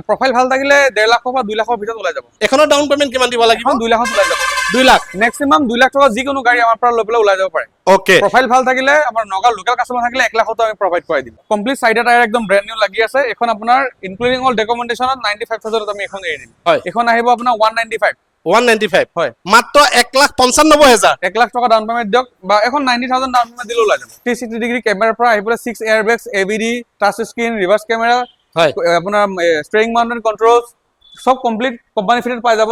Profile ভাল থাকিলে 1.5 লাখৰ পৰা 2 লাখৰ ভিতৰত ওলাই যাব। এখনৰ ডাউন পেমেন্ট কিমান দিব লাগিব? 2 লাখত ওলাই যাব। 2 লাখ ম্যাক্সিমাম 2 লাখ টকা যিকোনো গাড়ী আমাৰ পৰা লৈ পেলাই ওলাই যাব পাৰে। ওকে প্ৰফাইল ভাল থাকিলে আমাৰ নগাঁও লোকেল কাস্টমাৰ থাকিলে 1 লাখতো আমি প্ৰভাইড কৰাই দিম। কমপ্লিট সাইড টায়াৰ একদম ব্ৰ্যান্ড নিউ লাগি আছে। এখন আপোনাৰ ইনক্লুডিং অল ডকুমেন্টেশনত 95,000 আমি এখন এৰি দিম। হয় এখন আহিব আপোনাৰ 195 195 হয় মাত্ৰ 1,95,000 1 লাখ টকা ডাউন পেমেন্ট দিয়ক বা এখন 90,000 ডাউন পেমেন্ট দিলে ওলাই যাব। 360 ডিগ্ৰী কেমেৰাৰ পৰা আহিবলৈ 6 এয়াৰবেগছ এবিডি টাচ স্ক্ৰীন ৰিভাৰ্স কেমেৰা হয় আপোনাৰ স্টিয়াৰিং মাউন্টেড কন্ট্ৰলছ সব কমপ্লিট কোম্পানী ফিটেড পাই যাব।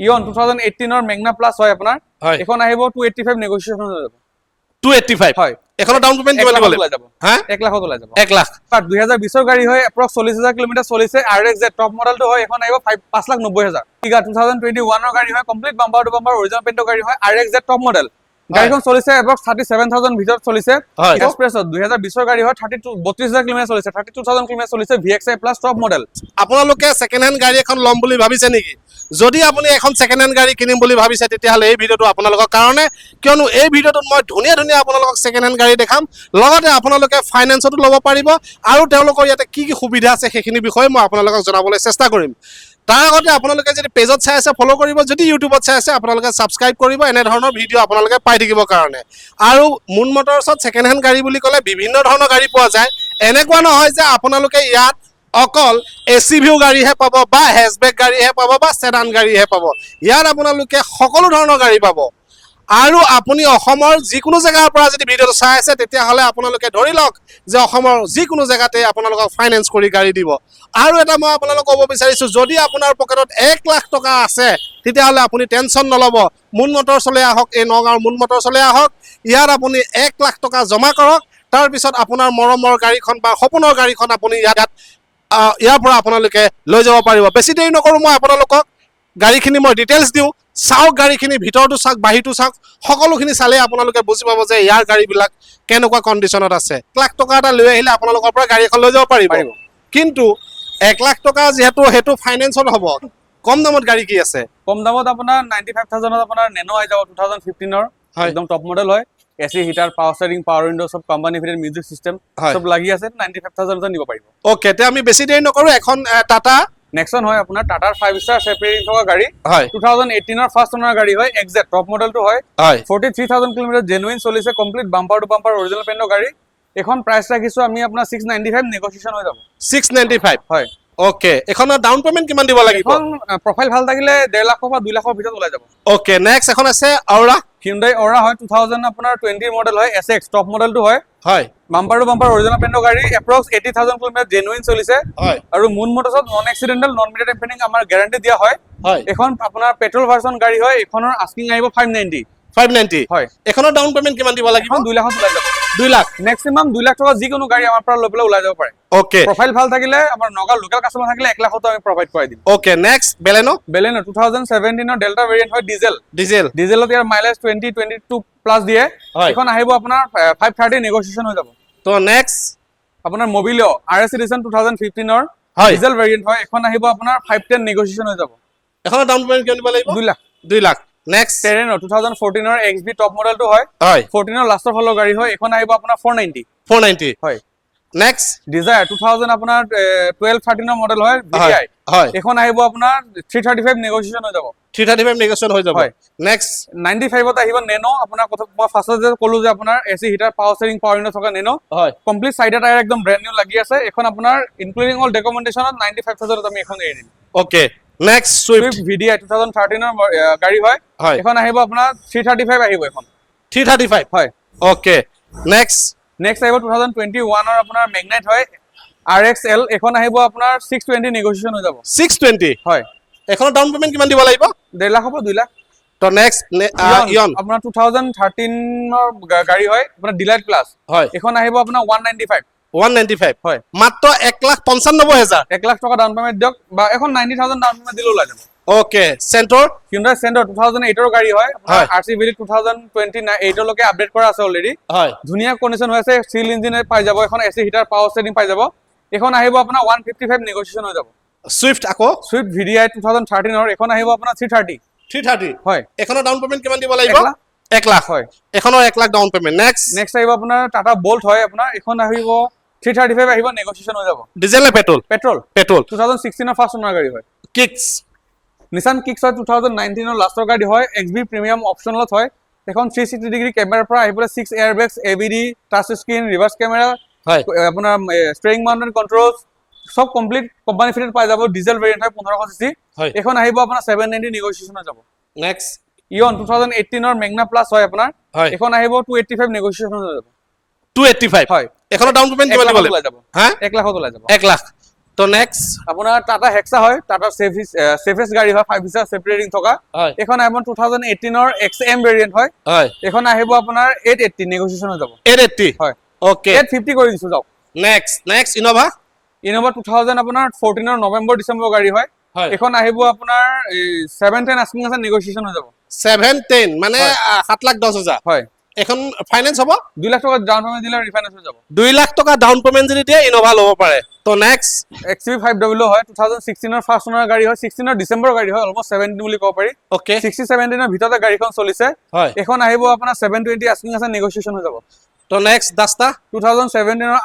ইয়ন 2018 ৰ মেগনা প্লাস হয় আপোনাৰ হয় এখন আহিব 285 নেগোসিয়েশন হৈ যাব। 285 হয় এখনৰ ডাউন পেমেন্ট কিমান দিব লাগিব? হা 1 লাখত ওলাই যাব। 1 লাখ বাট 2020 ৰ গাড়ী হয় এপ্ৰক্স 40,000 কিলোমিটাৰ চলিছে। RXZ টপ মডেলটো হয় এখন আহিব 5,90,000। কিগা 2021 ৰ গাড়ী হয় complete bumper to bumper original পেইণ্টৰ গাড়ী হয় RXZ টপ মডেল। গাড়ীখন চলিছে এপ্ৰক্স 37,000 ভিতৰত চলিছে। এক্সপ্ৰেছত 2020 ৰ গাড়ী হয় 32,000 কিলোমিটাৰ চলিছে 32,000 কিলোমিটাৰ চলিছে VXI প্লাস টপ মডেল। আপোনালোকে সেকেন্ড হ্যান্ড গাড়ী এখন ল'ম বুলি ভাবিছে নেকি? যদি আপুনি এখন সেকেন্ড হ্যান্ড গাড়ী কিনিম বুলি ভাবিছে তেতিয়াহ'লে এই ভিডিঅ'টো আপোনালোকৰ কাৰণে, কিয়নো এই ভিডিঅ'টোত মই ধুনীয়া ধুনীয়া আপোনালোকক সেকেন্ড হ্যান্ড গাড়ী দেখাম, লগতে আপোনালোকে ফাইনেন্সতো ল'ব পাৰিব আৰু তেওঁলোকৰ ইয়াতে কি কি সুবিধা আছে সেইখিনি বিষয়ে মই আপোনালোকক জনাবলৈ চেষ্টা কৰিম। তাৰ আগতে আপোনালোকে যদি পেজত চাই আছে ফলো কৰিব, যদি ইউটিউবত চাই আছে আপোনালোকে সাবস্ক্ৰাইব কৰিব এনে ধৰণৰ ভিডিঅ' আপোনালোকে পাই থাকিবৰ কাৰণে। আৰু মুন মটৰছত সেকেন্ড হ্যান্ড গাড়ী বুলি ক'লে বিভিন্ন ধৰণৰ গাড়ী পোৱা যায়। এনেকুৱা নহয় যে আপোনালোকে ইয়াত অকল এচিভিউ গাড়ীহে পাব বা হেচবেক গাড়ীহে পাব বা সেডান গাড়ীহে পাব। ইয়াত আপোনালোকে সকলো ধৰণৰ গাড়ী পাব। আৰু আপুনি অসমৰ যিকোনো জেগাৰ পৰা যদি ভিডিঅ'টো চাই আছে তেতিয়াহ'লে আপোনালোকে ধৰি লওক যে অসমৰ যিকোনো জেগাতে আপোনালোকক ফাইনেন্স কৰি গাড়ী দিব। আৰু এটা মই আপোনালোকক ক'ব বিচাৰিছোঁ, যদি আপোনাৰ পকেটত 1 লাখ টকা আছে তেতিয়াহ'লে আপুনি টেনশ্যন নল'ব। মুন মটৰছলৈ আহক, এই নগাঁৱৰ মুন মটৰছলৈ আহক। ইয়াত আপুনি 1 লাখ টকা জমা কৰক, তাৰপিছত আপোনাৰ মৰমৰ গাড়ীখন বা সপোনৰ গাড়ীখন আপুনি ইয়াৰ পৰা আপোনালোকে লৈ যাব পাৰিব। বেছি দেৰি নকৰোঁ, মই আপোনালোকক গাড়ীখিনি মই ডিটেইলছ দিওঁ। চাওক গাড়ীখিনি, ভিতৰটো চাওক বাহিৰটো চাওক, সকলোখিনি চালে আপোনালোকে বুজি পাব যে ইয়াৰ গাড়ীবিলাক কেনেকুৱা কণ্ডিশ্যনত আছে। 1 লাখ টকা এটা লৈ আহিলে আপোনালোকৰ পৰা গাড়ী এখন লৈ যাব পাৰিব। কিন্তু 1 লাখ টকা যিহেতু সেইটো ফাইনেন্সত হ'ব, কম দামত গাড়ী কি আছে? কম দামত আপোনাৰ 95,000ত আপোনাৰ নেনো আহি যাব 2015 ৰ একদম টপ মডেল হয়। AC heater power steering power window সব কোম্পানী ফিটেড মিউজিক সিস্টেম সব লাগি আছে। 95,000ত নিব পাৰিব। ওকে, তে আমি বেছি দেৰি নকৰোঁ, এখন টাটা নেক্সন হয় আপোনাৰ টাটাৰ 5 ষ্টাৰ সেপাৰেটিং থকা গাড়ী হয় 2018 ৰ ফাৰ্ষ্ট ওনাৰ গাড়ী হয়। XZ টপ মডেলটো হয় 43,000 কিলোমিটাৰ জেনুইন চলিছে complete bumper to bumper original পেইণ্টৰ গাড়ী। এখন প্ৰাইস ৰাখিছো আমি আপোনাৰ 695 নেগোসিয়েশন হৈ যাব। 695 হয় ওকে, এখনৰ ডাউন পেমেন্ট কিমান দিব লাগিব? এখন প্ৰফাইল ভাল থাকিলে 1.5 লাখৰ পৰা 2 লাখৰ ভিতৰত ওলাই যাব। ওকে, নেক্সট এখন আছে আওৰা। Hyundai Aura হয় 2000 আপোনাৰ 20 মডেল হয়। SX টপ মডেলটো হয় হয় বাম্পাৰ টু বাম্পাৰ অৰিজিনাল পেইণ্টৰ গাড়ী এপ্ৰক্স 80,000 কিলোমিটাৰ জেনুইন চলিছে। হয় আৰু মুন মটৰছত non accidental non meter tampering আমাৰ গ্যাৰান্টি দিয়া হয়। হয় এখন আপোনাৰ পেট্ৰল ভাৰ্সন গাড়ী হয়। এখনৰ আস্কিং আহিব 590 হয়। এখনৰ ডাউন পেমেন্ট কিমান দিব লাগিব? এখন 2 লাখত ওলাই যাব। 2 লাখ ম্যাক্সিমাম 2 লাখ টকা যিকোনো গাড়ী আমাৰ পৰা লৈ পেলাই ওলাই যাব পাৰে। ওকে প্ৰফাইল ভাল থাকিলে আমাৰ নগাঁও লোকেল কাস্টমাৰ থাকিলে 1 লাখতো আমি প্ৰভাইড কৰাই দিম। ওকে, নেক্সট বেলেনো 2017 ৰ ডেল্টা ভেৰিয়েন্ট হয় ডিজেল ডিজেলত ইয়াৰ মাইলেজ 20-22 প্লাস দিয়ে। এখন আহিব আপোনাৰ 530 নেগোসিয়েশন হৈ যাব। তো নেক্সট আপোনাৰ মবিলিও RS এডিশন 2015 ৰ ডিজেল ভেৰিয়েন্ট হয়। এখন আহিব আপোনাৰ 510 নেগোসিয়েশন হৈ যাব। এখনৰ ডাউন পেমেন্ট কিমান দিব লাগিব? 2 লাখ 2 লাখ নেক্সট টেৰেনো 2014 ৰ XB টপ মডেলটো হয় 14 ৰ লাষ্টৰ ফলৰ গাড়ী হয়। এখন আহিব আপোনাৰ 490 হয়। নেক্সট ডিজায়াৰ 2000 আপোনাৰ 12-13 ৰ মডেল হয় VDI হয়। এখন আহিব আপোনাৰ 335 নেগোসিয়েশন হৈ যাব। 335 নেগোসিয়েশন হৈ যাব। হয়। নেক্সট 95 ত আহিব নেনো। আপোনাৰ কথা মই ফাৰ্ষ্টত যে ক'লো যে আপোনাৰ AC heater power steering power window থকা নেনো হয় কমপ্লিট সাইড টায়াৰ একদম ব্ৰ্যান্ড নিউ লাগি আছে। এখন আপোনাৰ ইনক্লুডিং অল ডকুমেন্টেশনত 95,000 আমি এখন এৰি দিম। ওকে, নেক্সট সুইফট VDI 2013 ৰ গাড়ী হয়। এখন আহিব আপোনাৰ 335 আহিব এখন 335 হয়। ওকে, নেক্সট আহিব 2021 ৰ আপোনাৰ ম্যাগনাইট হয় RXL। এখন আহিব আপোনাৰ 620 নেগোসিয়েশন হৈ যাব। 620 হয়। এখনৰ ডাউন পেমেন্ট কিমান দিব লাগিব? 1.5 লাখৰ পৰা 2 লাখ। তো নেক্সট ইয়ন আপোনাৰ 2013 ৰ গাড়ী হয় আপোনাৰ ডিলাইট প্লাস হয়। এখন আহিব আপোনাৰ 195 হয়। মাত্ৰ 1,95,000 1 লাখ টকা ডাউন পেমেন্ট দিয়ক বা এখন 90,000 ডাউন পেমেন্ট দিলে ওলাই যাব। ওকে, চেন্টৰ Hyundai Centro 2008 ৰ গাড়ী হয়। RC ভেৰিয়েন্ট 2028 লৈকে আপডেট কৰা আছে অলৰেডি। হয় ধুনীয়া কন্ডিশন হৈ আছে। সিল ইঞ্জিন পাই যাব। এখন এসি হিটাৰ পাৱাৰ ষ্টিয়াৰিং পাই যাব। এখন আহিব আপোনাৰ 155 নেগোসিয়েশন হৈ যাব। সুইফট আকৌ সুইফট VDI 2013 ৰ এখন আহিব আপোনাৰ 330 হয়। এখনৰ ডাউন পেমেন্ট কিমান দিব লাগিব? 1 লাখ হয়। এখনৰ 1 লাখ ডাউন পেমেন্ট। নেক্সট আহিব আপোনাৰ টাটা বোল্ট হয় আপোনাৰ এখন আহিব 335 আহিব নেগোসিয়েশন হৈ যাব ডিজেল নে petrol petrol petrol 2016 first owner গাড়ী হয় কিক্স Nissan Kicks হয় 2019 লাষ্টৰ গাড়ী হয় XB প্ৰিমিয়াম অপচনেলত হয় এখন 360 ডিগ্ৰী কেমেৰাৰ পৰা আহিবলৈ 6 এয়াৰবেগছ ABD touch screen reverse camera হয় আপোনাৰ স্টিয়াৰিং মাউন্টেড কন্ট্ৰলছ সব কমপ্লিট কোম্পানী ফিটেড পাই যাব ডিজেল ভেৰিয়েন্ট হয় 1500 সিসি হয় এখন আহিব আপোনাৰ 790 নেগোসিয়েশন হৈ যাব নেক্সট ইয়ন 2018 ৰ মেগনা প্লাছ হয় আপোনাৰ হয় এখন আহিব 285 নেগোসিয়েশন হৈ যাব 285 হয় এখনৰ ডাউন পেমেন্ট কিমান দিব লাগিব যাব হা 1 লাখত ওলাই যাব 1 লাখ তো নেক্সট আপোনাৰ টাটা হেক্সা হয় টাটা সেফেষ্ট গাড়ী হয় 5 ষ্টাৰ সেপাৰেটিং থকা হয় এখন আহিব 2018 ৰ XM ভেৰিয়েন্ট হয় হয় এখন আহিব আপোনাৰ 880 নেগোসিয়েশন হৈ যাব 880 হয় ওকে 850 কৰি দিছো যাওক নেক্সট ইনোভা ইনোভা 2000 আপোনাৰ 14 ৰ নৱেম্বৰ ডিচেম্বৰ গাড়ী হয় হয় এখন আহিব আপোনাৰ 710 আস্কিং আছে নেগোসিয়েশন হৈ যাব 710 মানে 7,10,000 হয় এখন ফাইনেন্স হ'ব 2 লাখ টকা ডাউন পেমেন্ট দিলে ৰিফাইনেন্স হৈ যাব 2 লাখ টকা ডাউন পেমেন্ট যদি দিয়ে ইনোভা ল'ব পাৰে তো নেক্সট XUV5W হয় 2016 ৰ ফাৰ্ষ্ট ওনাৰ গাড়ী হয় 16 ৰ ডিচেম্বৰ গাড়ী হয় অলমোষ্ট 17 বুলি ক'ব পাৰি ওকে 60-17 ৰ ভিতৰতে গাড়ীখন চলিছে হয় এখন আহিব আপোনাৰ 720 আস্কিং আছে নেগোসিয়েশন হৈ যাব তো নেক্সট দাস্তা 2017 ৰ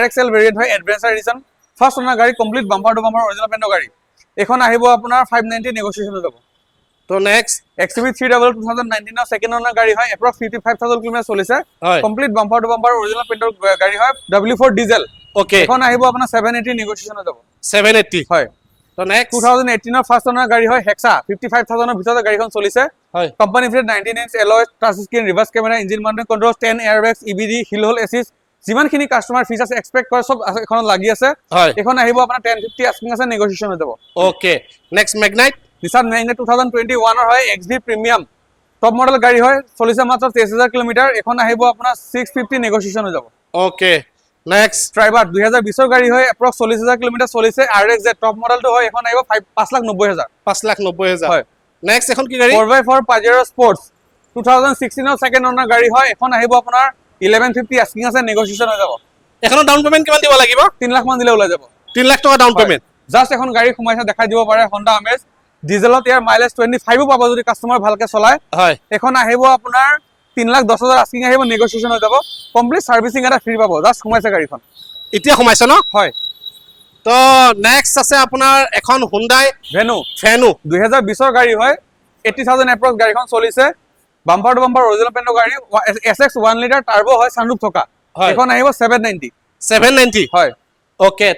RXL ভেৰিয়েন্ট হয় এডভেঞ্চাৰ এডিশন ফাৰ্ষ্ট ওনাৰ গাড়ী complete bumper to bumper original পেণ্টৰ গাড়ী এখন আহিব আপোনাৰ 590 নেগোসিয়েশন হৈ যাব তো নেক্সট XUV3W 2019 ৰ সেকেন্ড ওনাৰ গাড়ী হয় এপ্ৰক্স 55000 কিলোমিটাৰ চলিছে হয় complete bumper to bumper original পেণ্টৰ গাড়ী হয় W4 ডিজেল ওকে এখন আহিব আপোনাৰ 780 নেগোসিয়েশন হৈ যাব 780 হয় তো নেক্সট 2018 ৰ ফাৰ্ষ্ট ওনাৰ গাড়ী হয় হেক্সা 55000 ৰ ভিতৰতে গাড়ীখন চলিছে হয় company fitted 19 inch alloy touch screen reverse camera engine mounted controls 10 airbags EBD hill hold assist যিমানখিনি কাস্টমাৰ ফিচাৰ্ছ এক্সপেক্ট কৰে সব এখনত লাগি আছে হয় এখন আহিব আপোনাৰ 1050 আস্কিং আছে নেগোসিয়েশন হৈ যাব okay next Magnite Nissan Magnite 2021 ৰ হয় XB প্ৰিমিয়াম টপ মডেল গাড়ী হয় চলিছে মাত্ৰ 23000 কিলোমিটাৰ এখন আহিব আপোনাৰ 650 নেগোসিয়েশন হৈ যাব ওকে নেক্সট ট্ৰাইবাৰ 2020 ৰ গাড়ী হয় এপ্ৰক্স 40000 কিলোমিটাৰ চলিছে RXZ টপ মডেলটো হয় এখন আহিব 5,90,000 5,90,000 হয় নেক্সট এখন কি গাড়ী 4x4 Pajero Sports 2016 ৰ সেকেন্ড ওনাৰ গাড়ী হয় এখন আহিব আপোনাৰ 1150 আস্কিং আছে নেগোসিয়েশন হৈ যাব এখনৰ ডাউন পেমেন্ট কিমান দিব লাগিব 3 লাখ মান দিলে ওলাই যাব 3 লাখ টকা ডাউন পেমেন্ট জাস্ট এখন গাড়ী সোমাইছে দেখাই দিব পাৰে Honda Amaze ডিজেলত ইয়াৰ মাইলেজ 25 পাব যদি কাস্টমাৰ ভালকে চলায় হয় এখন আহিব আপোনাৰ 3,10,000 আস্কিং আহিব নেগোসিয়েশন হৈ যাব কমপ্লিট সাৰ্ভিসিং এটা ফ্ৰী পাব জাস্ট সোমাইছে গাড়ীখন এতিয়া সোমাইছে ন হয় তো নেক্সট আছে আপোনাৰ এখন Hyundai ভেনু Venue 2020 ৰ গাড়ী হয় 80000 এপ্ৰক্স গাড়ীখন চলিছে বাম্পাৰ টু বাম্পাৰ অৰিজিনেল পেণ্টৰ গাড়ী SX 1 লিটাৰ টাৰ্বো হয় সানৰুফ থকা হয়। এখন আহিব 790 790 হয় ওকে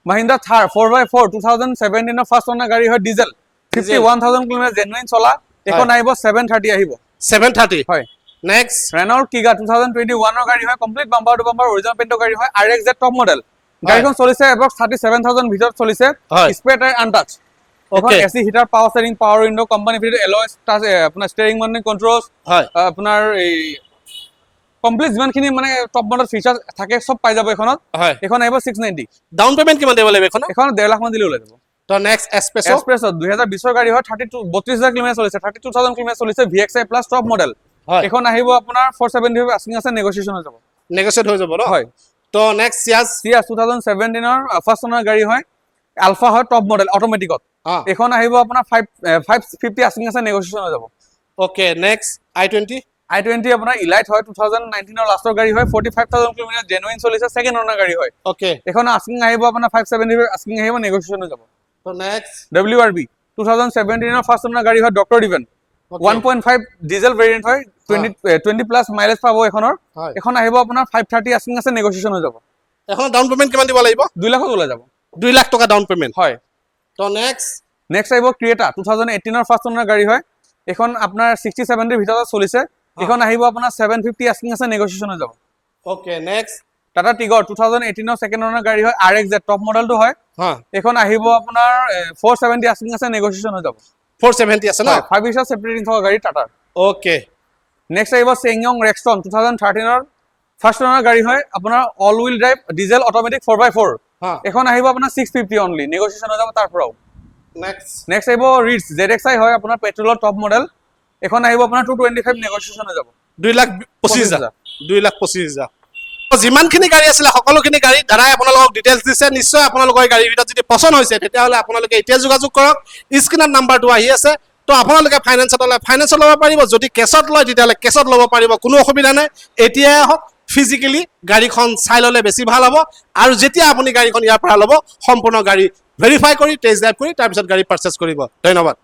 Mahindra Thar 4x4 2017 ৰ ফাৰ্ষ্ট ওনাৰ গাড়ী হয় ডিজেল 51000 কিলোমিটাৰ জেনুইন চলা এখন আহিব 730 আহিব 730 হয় নেক্সট Renault Kiga 2021 ৰ গাড়ী হয় complete bumper to bumper original পেণ্টৰ গাড়ী হয় RXZ টপ মডেল গাড়ীখন চলিছে এপ্ৰক্স 37000 ভিতৰত চলিছে হয়। স্পেয়াৰ টায়াৰ আনটাচ এখন Okay. AC heater power steering power window company fitted alloy touch আপোনাৰ ষ্টিয়াৰিং মাউন্টেড কন্ট্ৰলছ হয় আপোনাৰ এই কমপ্লিট যিমানখিনি মানে টপ মডেল ফিচাৰ থাকে সব পাই যাব এখনত হয় এখন আহিব 690 ডাউন পেমেন্ট কিমান দিব লাগিব এখন এখন 1.5 লাখ মান দিলে ওলাই যাব তো নেক্সট এক্সপ্ৰেছো এক্সপ্ৰেছ 2020 ৰ গাড়ী হয় 32000 কিলোমিটাৰ চলিছে 32000 কিলোমিটাৰ চলিছে VXI প্লাস টপ মডেল হয় এখন আহিব আপোনাৰ 475 আস্কিং আছে নেগোসিয়েশন হৈ যাব নেগোশিয়েট হৈ যাব ন হয় তো নেক্সট সিয়াজ Ciaz 2017 ৰ ফাৰ্ষ্ট ওনাৰ গাড়ী হয় আলফা হয় টপ মডেল অটোমেটিকত এখন আহিব আপোনাৰ 550 আস্কিং আছে নেগোসিয়েশন হৈ যাব ওকে নেক্সট i20 i20 আপোনাৰ ইলাইট হয় 2019 ৰ লাষ্টৰ গাড়ী হয় 45000 কিলোমিটাৰ জেনুইন চলিছে সেকেন্ড ওনাৰ গাড়ী হয় ওকে এখন আস্কিং আহিব আপোনাৰ 570 আস্কিং আহিব নেগোসিয়েশন হৈ যাব তো নেক্সট WRB 2017 ৰ ফাৰ্ষ্ট ওনাৰ গাড়ী হয় ডক্টৰ ডিভেন 1.5 ডিজেল ভেৰিয়েন্ট হয় 20 প্লাস মাইলেজ পাব এখনৰ হয় এখন আহিব আপোনাৰ 530 আস্কিং আছে নেগোসিয়েশন হৈ যাব এখন ডাউন পেমেন্ট কিমান দিব লাগিব 2 লাখত ওলাই যাব 2 লাখ টকা ডাউন পেমেন্ট হয় তো নেক্সট নেক্সট আহিব ক্ৰিয়েটা 2018 ৰ ফাৰ্ষ্ট ওনাৰ গাড়ী হয় এখন আপোনাৰ 60-70 ৰ ভিতৰত চলিছে এখন আহিব আপোনাৰ 750 আস্কিং আছে নেগোসিয়েশন হৈ যাব ওকে নেক্সট টাটা টিগৰ 2018 ৰ সেকেন্ড ওনাৰ গাড়ী হয় RXZ টপ মডেলটো হয় হা এখন আহিব আপোনাৰ 470 আস্কিং আছে নেগোসিয়েশন হৈ যাব 470 আছে ন 5 ষ্টাৰ সেপাৰেটিং থকা গাড়ী টাটা ওকে নেক্সট আহিব SsangYong Rexton 2013 ৰ ফাৰ্ষ্ট ওনাৰ গাড়ী হয় আপোনাৰ all wheel drive diesel automatic 4x4 হা এখন আহিব আপোনাৰ 650 অনলি নেগোসিয়েশন হৈ যাব তাৰ পৰাও নেক্সট নেক্সট আহিব ৰিটছ ZXi হয় আপোনাৰ পেট্ৰলৰ টপ মডেল এখন আহিব আপোনাৰ 225 নেগোসিয়েশন হৈ যাব 2,25,000 2,25,000 যিমানখিনি গাড়ী আছিলে সকলোখিনি গাড়ী দাদাই আপোনালোকক ডিটেইলছ দিছে নিশ্চয় আপোনালোকৰ এই গাড়ীৰ ভিতৰত যদি পছন্দ হৈছে তেতিয়াহ'লে আপোনালোকে এতিয়া যোগাযোগ কৰক স্ক্ৰীনত নাম্বাৰটো আহি আছে তো আপোনালোকে ফাইনেন্সত ল'ব পাৰিব যদি কেছত লয় তেতিয়াহ'লে কেছত ল'ব পাৰিব কোনো অসুবিধা নাই এতিয়াই আহক ফিজিকেলি গাড়ীখন চাই ল'লে বেছি ভাল হ'ব আৰু যেতিয়া আপুনি গাড়ীখন ইয়াৰ পৰা ল'ব সম্পূৰ্ণ গাড়ী ভেৰিফাই কৰি টেষ্ট ড্ৰাইভ কৰি তাৰপিছত গাড়ী পাৰ্চেছ কৰিব ধন্যবাদ